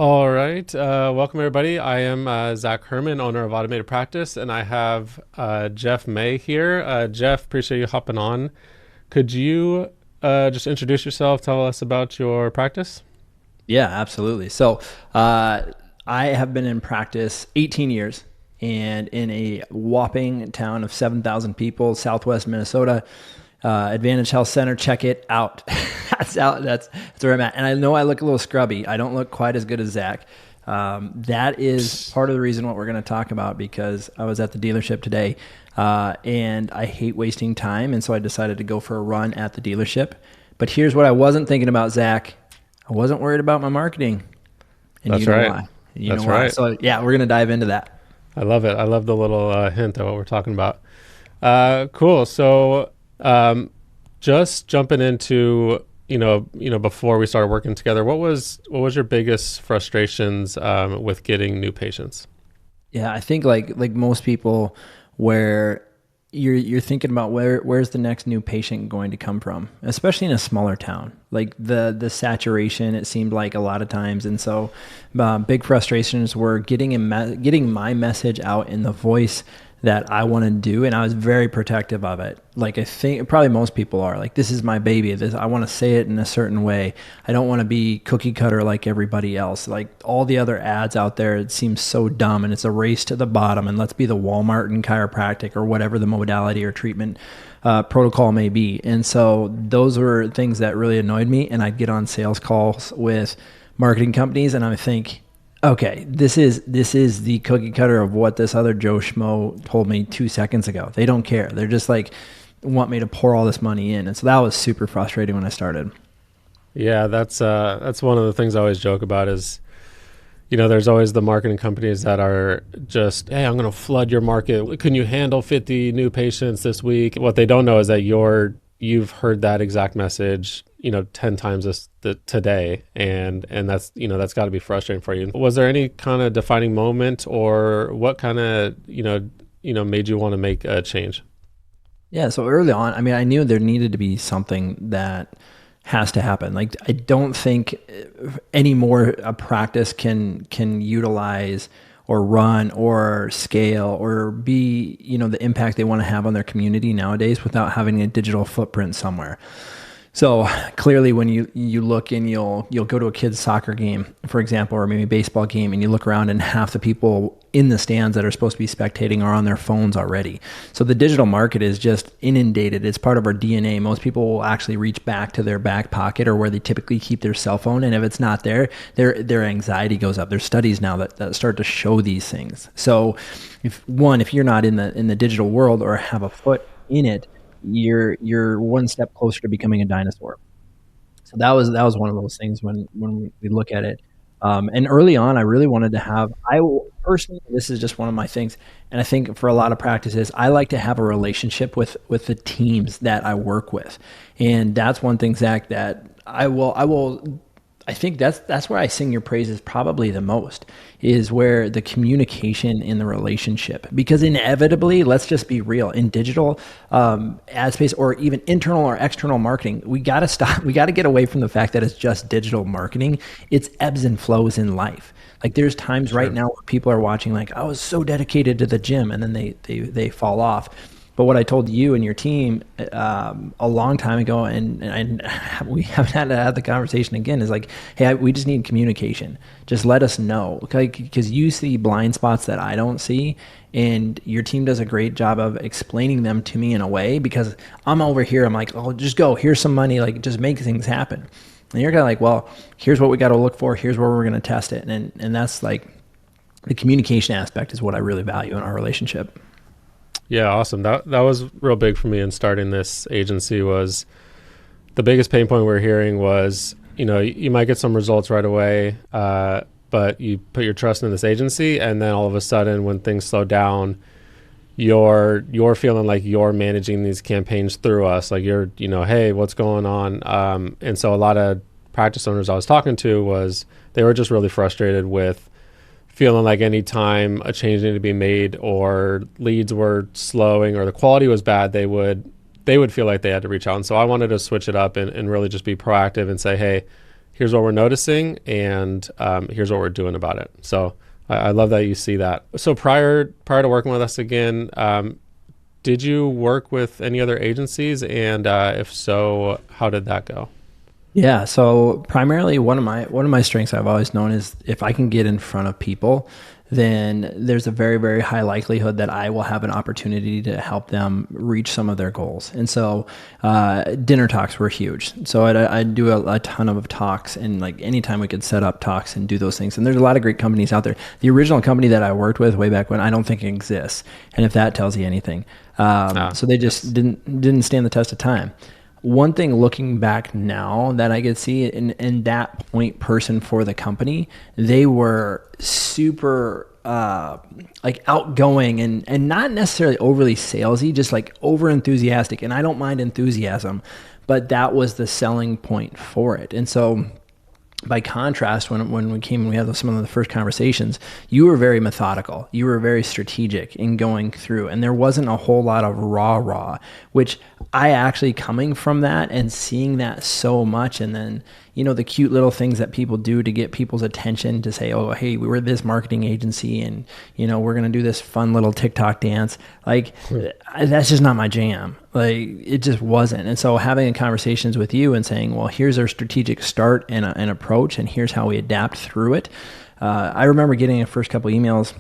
All right. Welcome, everybody. I am Zack Herman, owner of Automated Practice, and I have Jeff May here. Jeff, appreciate you hopping on. Could you just introduce yourself, tell us about your practice? Yeah, absolutely. I have been in practice 18 years and in a whopping town of 7,000 people, Southwest Minnesota. Advantage Health Center, check it out. That's where I'm at. And I know I look a little scrubby. I don't look quite as good as Zach. That is part of the reason what we're going to talk about because I was at the dealership today and I hate wasting time. And so I decided to go for a run at the dealership. But here's what I wasn't thinking about, Zach. I wasn't worried about my marketing. And you That's know right. why. You know That's why. right. So, yeah, we're going to dive into that. I love it. I love the little hint of what we're talking about. Cool. So, just jumping into before we started working together, what was your biggest frustrations with getting new patients? Yeah, I think like most people, where you're thinking about where's the next new patient going to come from, especially in a smaller town. Like the saturation, it seemed like a lot of times, and so big frustrations were getting my message out in the voice that I want to do, and I was very protective of it. Like I think probably most people are like, this is my baby. This I want to say it in a certain way. I don't want to be cookie cutter like everybody else. Like all the other ads out there, it seems so dumb, and it's a race to the bottom. And let's be the Walmart in chiropractic or whatever the modality or treatment protocol may be. And so those were things that really annoyed me. And I'd get on sales calls with marketing companies, and I think, okay, this is the cookie cutter of what this other Joe Schmo told me 2 seconds ago. They don't care. They're just like want me to pour all this money in, and so that was super frustrating when I started. Yeah, that's one of the things I always joke about is, there's always the marketing companies that are just, hey, I'm going to flood your market. Can you handle 50 new patients this week? What they don't know is that you've heard that exact message, 10 times today. And that's got to be frustrating for you. Was there any kind of defining moment or what kind of, made you want to make a change? Yeah, so early on, I mean, I knew there needed to be something that has to happen. Like, I don't think anymore a practice can utilize or run or scale or be, the impact they want to have on their community nowadays without having a digital footprint somewhere. So clearly, when you look and you'll go to a kid's soccer game, for example, or maybe a baseball game, and you look around and half the people in the stands that are supposed to be spectating are on their phones already. So the digital market is just inundated. It's part of our DNA. Most people will actually reach back to their back pocket or where they typically keep their cell phone, and if it's not there, their anxiety goes up. There's studies now that start to show these things. So if you're not in the digital world or have a foot in it, you're one step closer to becoming a dinosaur. So that was one of those things when we look at it. And early on, I really wanted to have. Personally, this is just one of my things, and I think for a lot of practices, I like to have a relationship with the teams that I work with, and that's one thing, Zach, that I will. I think that's where I sing your praises probably the most is where the communication in the relationship, because inevitably, let's just be real, in digital ad space or even internal or external marketing, we got to stop. We got to get away from the fact that it's just digital marketing. It's ebbs and flows in life. Like there's times right Sure. now where people are watching like, I was so dedicated to the gym, and then they fall off. But what I told you and your team a long time ago, and we haven't had to have the conversation again, is like, hey, we just need communication. Just let us know, okay? Because you see blind spots that I don't see, and your team does a great job of explaining them to me in a way. Because I'm over here, I'm like, oh, just go. Here's some money, like just make things happen. And you're kind of like, well, here's what we got to look for. Here's where we're going to test it, and that's like the communication aspect is what I really value in our relationship. Yeah, awesome. That was real big for me in starting this agency. Was the biggest pain point we're hearing was, you might get some results right away, but you put your trust in this agency, and then all of a sudden when things slow down, you're feeling like you're managing these campaigns through us. Like you're, hey, what's going on? And so a lot of practice owners I was talking to they were just really frustrated with feeling like any time a change needed to be made or leads were slowing or the quality was bad, they would feel like they had to reach out. And so I wanted to switch it up and really just be proactive and say, hey, here's what we're noticing, and here's what we're doing about it. So I love that you see that. So prior to working with us again, did you work with any other agencies? And if so, how did that go? Yeah. So primarily one of my strengths I've always known is if I can get in front of people, then there's a very, very high likelihood that I will have an opportunity to help them reach some of their goals. And so dinner talks were huge. So I'd do a ton of talks, and like anytime we could set up talks and do those things. And there's a lot of great companies out there. The original company that I worked with way back when, I don't think it exists. And if that tells you anything. So they just didn't stand the test of time. One thing looking back now that I could see in that point person for the company, they were super like outgoing and not necessarily overly salesy, just like over enthusiastic. And I don't mind enthusiasm, but that was the selling point for it. And so by contrast, when we came and we had some of the first conversations, you were very methodical. You were very strategic in going through, and there wasn't a whole lot of rah, which I actually, coming from that and seeing that so much, and then, you know, the cute little things that people do to get people's attention to say, oh, hey, we're this marketing agency and, you know, we're going to do this fun little TikTok dance. Like, that's just not my jam. Like, it just wasn't. And so having conversations with you and saying, well, here's our strategic start and an approach, and here's how we adapt through it. I remember getting the first couple emails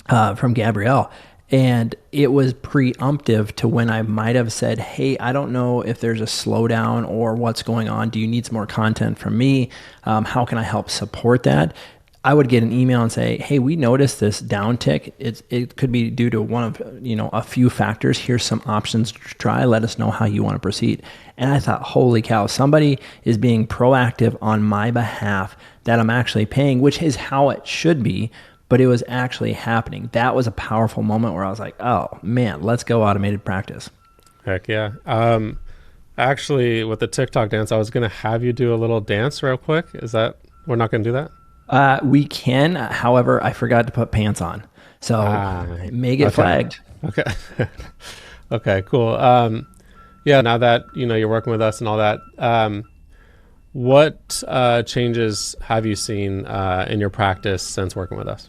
from Gabrielle, and it was preemptive to when I might have said, hey, I don't know if there's a slowdown or what's going on. Do you need some more content from me? How can I help support that? I would get an email and say, hey, we noticed this downtick. It could be due to one of, you know, a few factors. Here's some options to try. Let us know how you want to proceed. And I thought, holy cow, somebody is being proactive on my behalf that I'm actually paying, which is how it should be. But it was actually happening. That was a powerful moment where I was like, oh man, let's go automated practice. Heck yeah. Actually, with the TikTok dance, I was going to have you do a little dance real quick. We're not going to do that? We can. However, I forgot to put pants on. So it may get flagged. Okay. Okay, cool. Yeah, now that, you know, you're working with us and all that, what changes have you seen in your practice since working with us?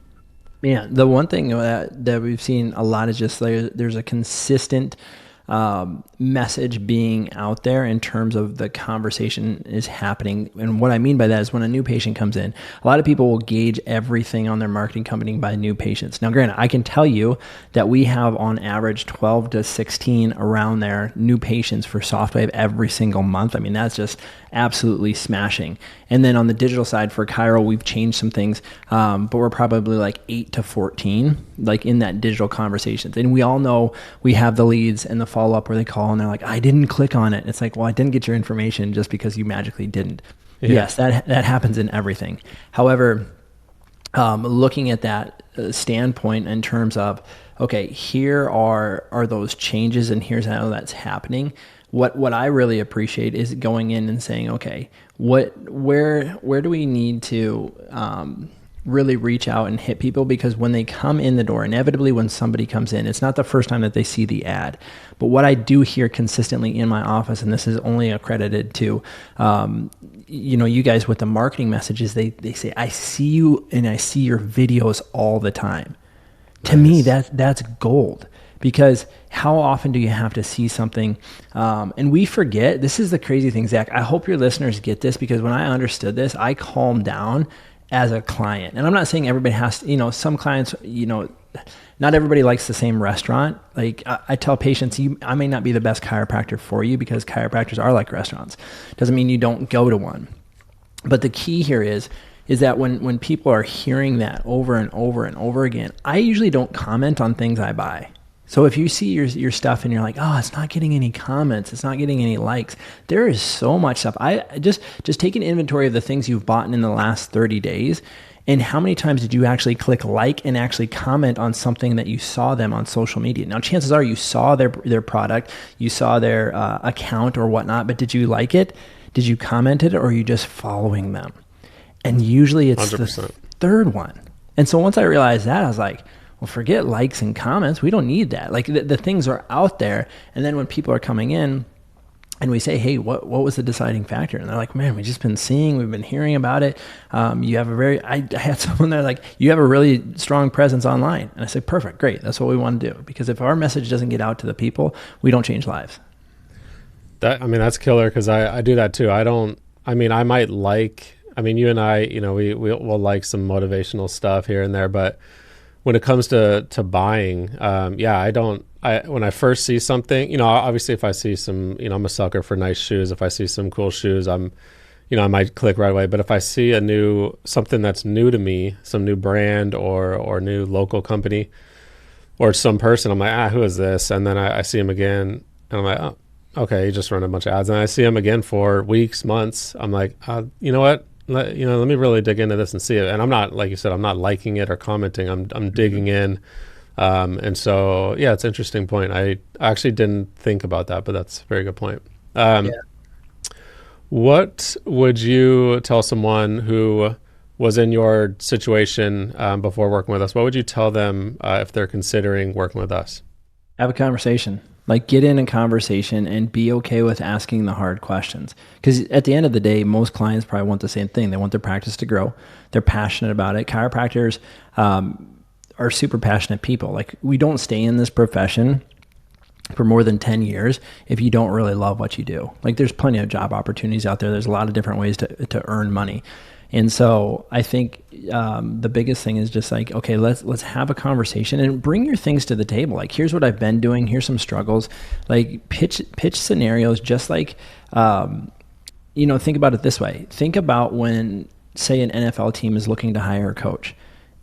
Man, the one thing that we've seen a lot is just there's a consistent message being out there in terms of the conversation is happening. And what I mean by that is when a new patient comes in, a lot of people will gauge everything on their marketing company by new patients. Now, granted, I can tell you that we have on average 12 to 16 around there new patients for SoftWave every single month. I mean, that's just absolutely smashing. And then on the digital side for Chiro, we've changed some things, but we're probably like 8 to 14, like in that digital conversations. And we all know we have the leads and the follow-up where they call and they're like, I didn't click on it. It's like, well, I didn't get your information just because you magically didn't. Yeah. Yes, that happens in everything. However, looking at that standpoint in terms of, okay, here are those changes and here's how that's happening. What I really appreciate is going in and saying, okay, where do we need to really reach out and hit people? Because when they come in the door, inevitably when somebody comes in, it's not the first time that they see the ad. But what I do hear consistently in my office, and this is only accredited to you know, you guys with the marketing messages, they say, I see you and I see your videos all the time. To me, that's gold. Because how often do you have to see something? And we forget, this is the crazy thing, Zach. I hope your listeners get this, because when I understood this, I calmed down as a client. And I'm not saying everybody has to, you know, some clients, you know, not everybody likes the same restaurant. Like I tell patients, I may not be the best chiropractor for you because chiropractors are like restaurants. Doesn't mean you don't go to one. But the key here is that when people are hearing that over and over and over again, I usually don't comment on things I buy. So if you see your stuff and you're like, oh, it's not getting any comments, it's not getting any likes, there is so much stuff. I just take an inventory of the things you've bought in the last 30 days and how many times did you actually click like and actually comment on something that you saw them on social media. Now, chances are you saw their product, you saw their account or whatnot, but did you like it? Did you comment it, or are you just following them? And usually it's 100%. The third one. And so once I realized that, I was like, well, forget likes and comments. We don't need that. Like the things are out there. And then when people are coming in, and we say, hey, what was the deciding factor? And they're like, man, we've just been we've been hearing about it. You have I had someone there like, you have a really strong presence online. And I said, perfect, great. That's what we want to do. Because if our message doesn't get out to the people, we don't change lives. That's killer, because I do that too. I might like, you and I, we'll like some motivational stuff here and there, but when it comes to buying, when I first see something, obviously if I see some, I'm a sucker for nice shoes. If I see some cool shoes, I might click right away. But if I see something that's new to me, some new brand or new local company or some person, I'm like, who is this? And then I see him again and I'm like, oh, okay, he just run a bunch of ads. And I see him again for weeks, months. I'm like, you know what? Let me really dig into this and see it. And I'm not, like you said, I'm not liking it or commenting. I'm digging in. And so, yeah, it's an interesting point. I actually didn't think about that, but that's a very good point. What would you tell someone who was in your situation before working with us? What would you tell them if they're considering working with us? Have a conversation. Like, get in a conversation and be okay with asking the hard questions. Because at the end of the day, most clients probably want the same thing. They want their practice to grow. They're passionate about it. Chiropractors are super passionate people. Like, we don't stay in this profession for more than 10 years if you don't really love what you do. Like, there's plenty of job opportunities out there. There's a lot of different ways to earn money. And so I think the biggest thing is just like, okay, let's have a conversation and bring your things to the table. Like, here's what I've been doing. Here's some struggles. Like, pitch scenarios. Just like, think about it this way. Think about when, say, an NFL team is looking to hire a coach.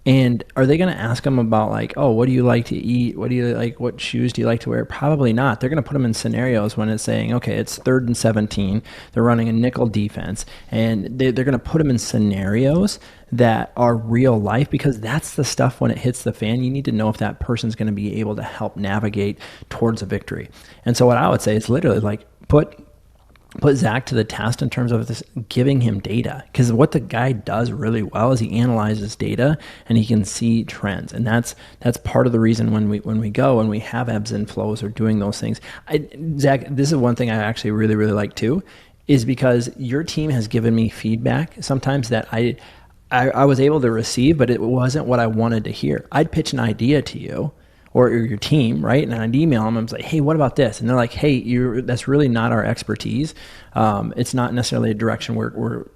And are they going to ask them about like, oh, what do you like to eat? What do you like? What shoes do you like to wear? Probably not. They're going to put them in scenarios when it's saying, okay, it's 3rd and 17. They're running a nickel defense, and they're going to put them in scenarios that are real life, because that's the stuff when it hits the fan. You need to know if that person's going to be able to help navigate towards a victory. And so what I would say is literally like put Zack to the test in terms of this, giving him data, because what the guy does really well is he analyzes data and he can see trends, and that's part of the reason when we go and we have ebbs and flows or doing those things. Zack, this is one thing I actually really really like too, is because your team has given me feedback sometimes that I was able to receive, but it wasn't what I wanted to hear. I'd pitch an idea to you or your team, right? And I'd email them. I was like, hey, what about this? And they're like, hey, that's really not our expertise. It's not necessarily a direction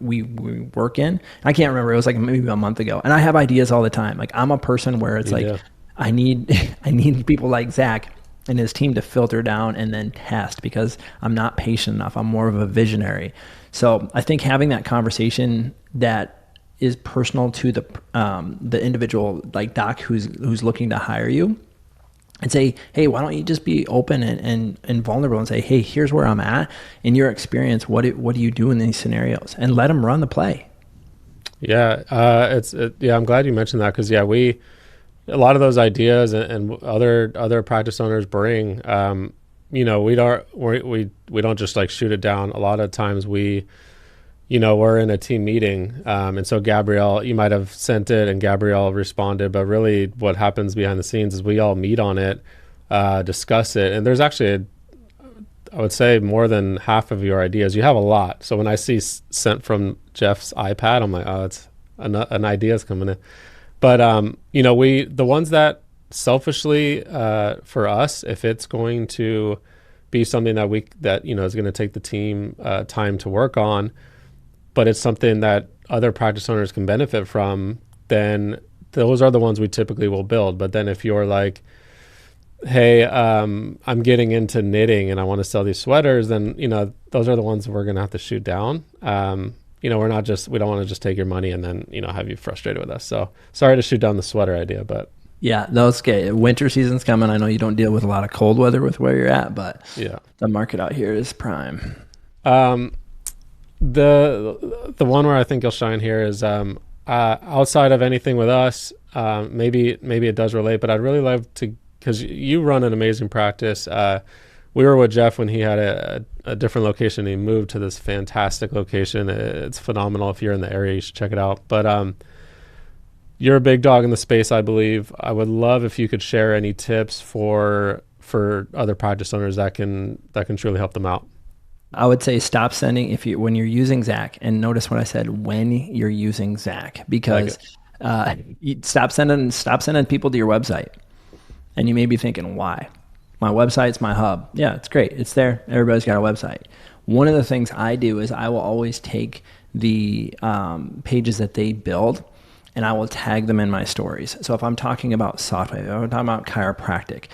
we work in. I can't remember. It was like maybe a month ago. And I have ideas all the time. Like, I'm a person where it's I need people like Zack and his team to filter down and then test, because I'm not patient enough. I'm more of a visionary. So I think having that conversation that is personal to the individual, like doc who's looking to hire you, and say, hey, why don't you just be open and vulnerable and say, hey, here's where I'm at. In your experience, what do you do in these scenarios? And let them run the play. Yeah, I'm glad you mentioned that, because a lot of those ideas and other practice owners bring, we don't just like shoot it down. A lot of times we're in a team meeting. And so Gabrielle, you might have sent it and Gabrielle responded, but really what happens behind the scenes is we all meet on it, discuss it. And there's actually, I would say, more than half of your ideas. You have a lot. So when I see sent from Jeff's iPad, I'm like, oh, it's an idea's coming in. But, the ones that selfishly, for us, if it's going to be something that is going to take the team, time to work on, but it's something that other practice owners can benefit from, then those are the ones we typically will build. But then if you're like, hey, I'm getting into knitting and I want to sell these sweaters, then, those are the ones we're going to have to shoot down. We don't want to just take your money and then, have you frustrated with us. So sorry to shoot down the sweater idea, but. Yeah, that's okay. Winter season's coming. I know you don't deal with a lot of cold weather with where you're at, but yeah, the market out here is prime. The one where I think you'll shine here is outside of anything with us. Maybe it does relate, but I'd really love to, because you run an amazing practice. We were with Jeff when he had a different location. He moved to this fantastic location. It's phenomenal. If you're in the area, you should check it out. But you're a big dog in the space, I believe. I would love if you could share any tips for other practice owners that can truly help them out. I would say stop sending when you're using Zack, and notice what I said, when you're using Zack, I like because it. stop sending people to your website. And you may be thinking, why? My website's my hub. Yeah, it's great. It's there. Everybody's got a website. One of the things I do is I will always take the pages that they build and I will tag them in my stories. So if I'm talking about software, if I'm talking about chiropractic,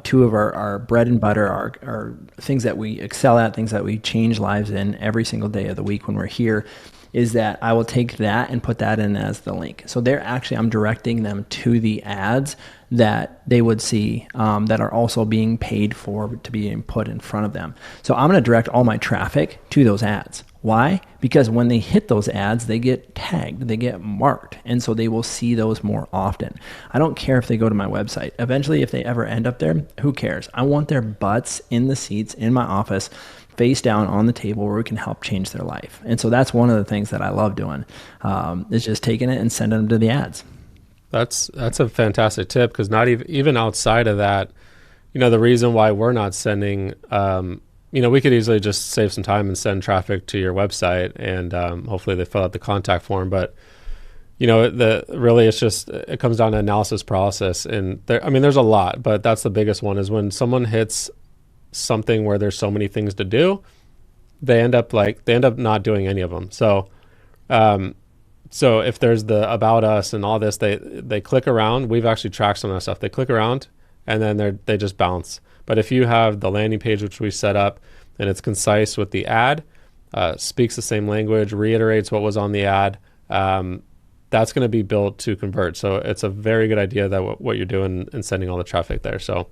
two of our bread and butter are things that we excel at, things that we change lives in every single day of the week when we're here, is that I will take that and put that in as the link. So I'm directing them to the ads that they would see that are also being paid for to be put in front of them. So I'm going to direct all my traffic to those ads. Why? Because when they hit those ads, they get tagged, they get marked, and so they will see those more often. I don't care if they go to my website. Eventually, if they ever end up there, who cares? I want their butts in the seats in my office, face down on the table, where we can help change their life. And so that's one of the things that I love doing, is just taking it and sending them to the ads. That's a fantastic tip, because not even outside of that, the reason why we're not sending, we could easily just save some time and send traffic to your website, and hopefully they fill out the contact form. But it comes down to analysis paralysis, and there's a lot, but that's the biggest one, is when someone hits something where there's so many things to do, they end up not doing any of them. So if there's the about us and all this, they click around. We've actually tracked some of that stuff. They click around and then they just bounce. But if you have the landing page, which we set up, and it's concise with the ad, speaks the same language, reiterates what was on the ad, that's going to be built to convert. So it's a very good idea that what you're doing and sending all the traffic there. So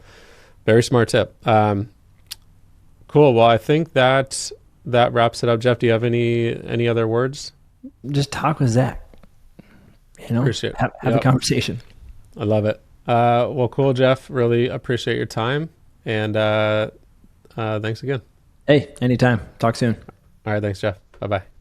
very smart tip. Cool. Well, I think that wraps it up. Jeff, do you have any other words? Just talk with Zack. Appreciate it. Have a conversation. I love it. Well, cool, Jeff. Really appreciate your time, and thanks again. Hey, anytime. Talk soon. All right, thanks, Jeff. Bye-bye.